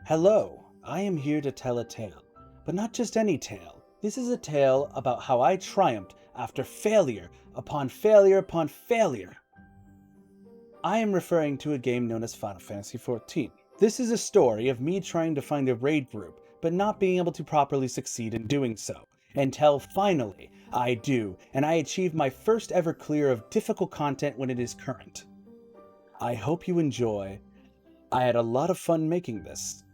Hello, I am here to tell a tale, but not just any tale. This is a tale about how I triumphed after failure upon failure upon failure. I am referring to a game known as Final Fantasy XIV. This is a story of me trying to find a raid group, but not being able to properly succeed in doing so, until finally I do, and I achieve my first ever clear of difficult content when it is current. I hope you enjoy. I had a lot of fun making this.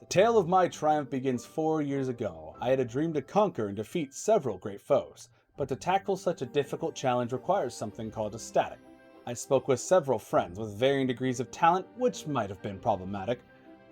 The tale of my triumph begins 4 years ago. I had a dream to conquer and defeat several great foes, but to tackle such a difficult challenge requires something called a static. I spoke with several friends with varying degrees of talent, which might have been problematic.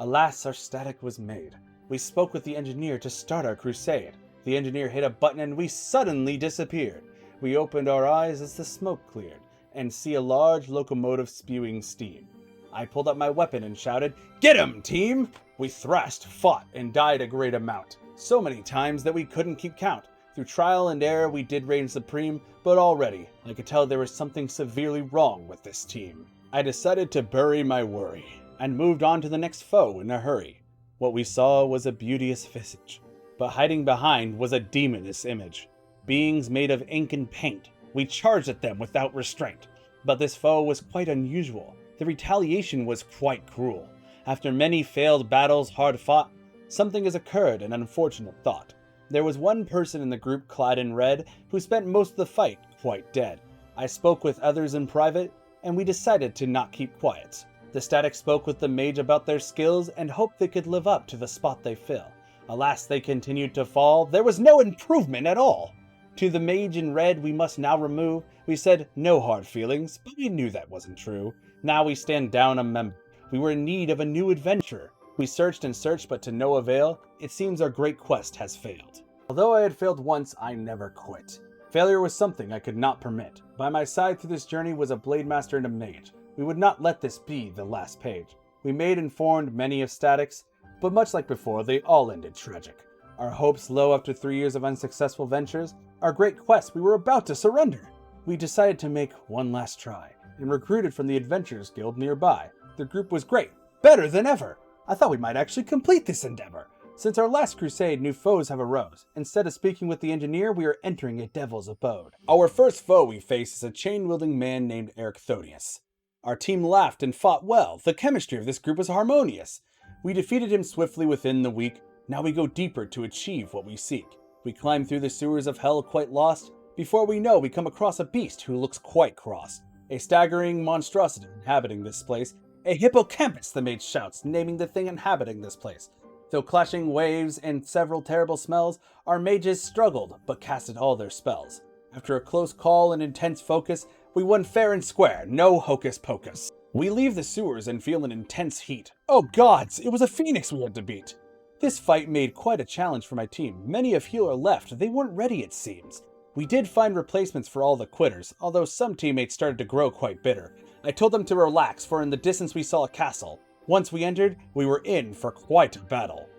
Alas, our static was made. We spoke with the engineer to start our crusade. The engineer hit a button and we suddenly disappeared. We opened our eyes as the smoke cleared, and see a large locomotive spewing steam. I pulled up my weapon and shouted, "Get him, team!" We thrashed, fought, and died a great amount. So many times that we couldn't keep count. Through trial and error we did reign supreme, but already I could tell there was something severely wrong with this team. I decided to bury my worry, and moved on to the next foe in a hurry. What we saw was a beauteous visage, but hiding behind was a demonous image. Beings made of ink and paint. We charged at them without restraint. But this foe was quite unusual. The retaliation was quite cruel. After many failed battles hard fought, something has occurred, an unfortunate thought. There was one person in the group clad in red who spent most of the fight quite dead. I spoke with others in private, and we decided to not keep quiet. The static spoke with the mage about their skills and hoped they could live up to the spot they fill. Alas, they continued to fall. There was no improvement at all. To the mage in red we must now remove. We said no hard feelings, but we knew that wasn't true. Now we stand down a member. We were in need of a new adventure. We searched and searched, but to no avail. It seems our great quest has failed. Although I had failed once, I never quit. Failure was something I could not permit. By my side through this journey was a blade master and a mage. We would not let this be the last page. We made and formed many of statics, but much like before, they all ended tragic. Our hopes low after 3 years of unsuccessful ventures. Our great quest, we were about to surrender. We decided to make one last try, and recruited from the Adventurers Guild nearby. The group was great, better than ever. I thought we might actually complete this endeavor. Since our last crusade, new foes have arose. Instead of speaking with the engineer, we are entering a devil's abode. Our first foe we face is a chain-wielding man named Ericthonius. Our team laughed and fought well. The chemistry of this group was harmonious. We defeated him swiftly within the week. Now we go deeper to achieve what we seek. We climb through the sewers of hell quite lost. Before we know, we come across a beast who looks quite cross. A staggering monstrosity inhabiting this place. A hippocampus, the mage shouts, naming the thing inhabiting this place. Though clashing waves and several terrible smells, our mages struggled, but casted all their spells. After a close call and intense focus, we won fair and square, no hocus pocus. We leave the sewers and feel an intense heat. Oh gods, it was a phoenix we had to beat. This fight made quite a challenge for my team. Many of healer left, they weren't ready it seems. We did find replacements for all the quitters, although some teammates started to grow quite bitter. I told them to relax, for in the distance we saw a castle. Once we entered, we were in for quite a battle.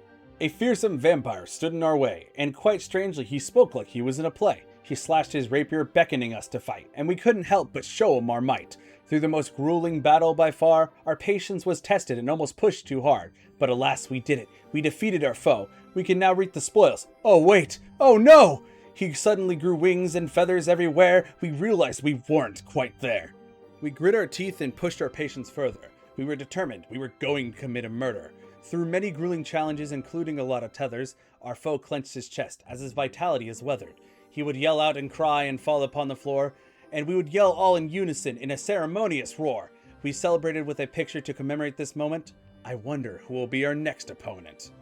A fearsome vampire stood in our way, and quite strangely he spoke like he was in a play. He slashed his rapier, beckoning us to fight, and we couldn't help but show him our might. Through the most grueling battle by far, our patience was tested and almost pushed too hard. But alas, we did it. We defeated our foe. We can now reap the spoils. Oh wait! Oh no! He suddenly grew wings and feathers everywhere. We realized we weren't quite there. We grit our teeth and pushed our patience further. We were determined. We were going to commit a murder. Through many grueling challenges, including a lot of tethers, our foe clenched his chest as his vitality is weathered. He would yell out and cry and fall upon the floor, and we would yell all in unison in a ceremonious roar. We celebrated with a picture to commemorate this moment. I wonder who will be our next opponent.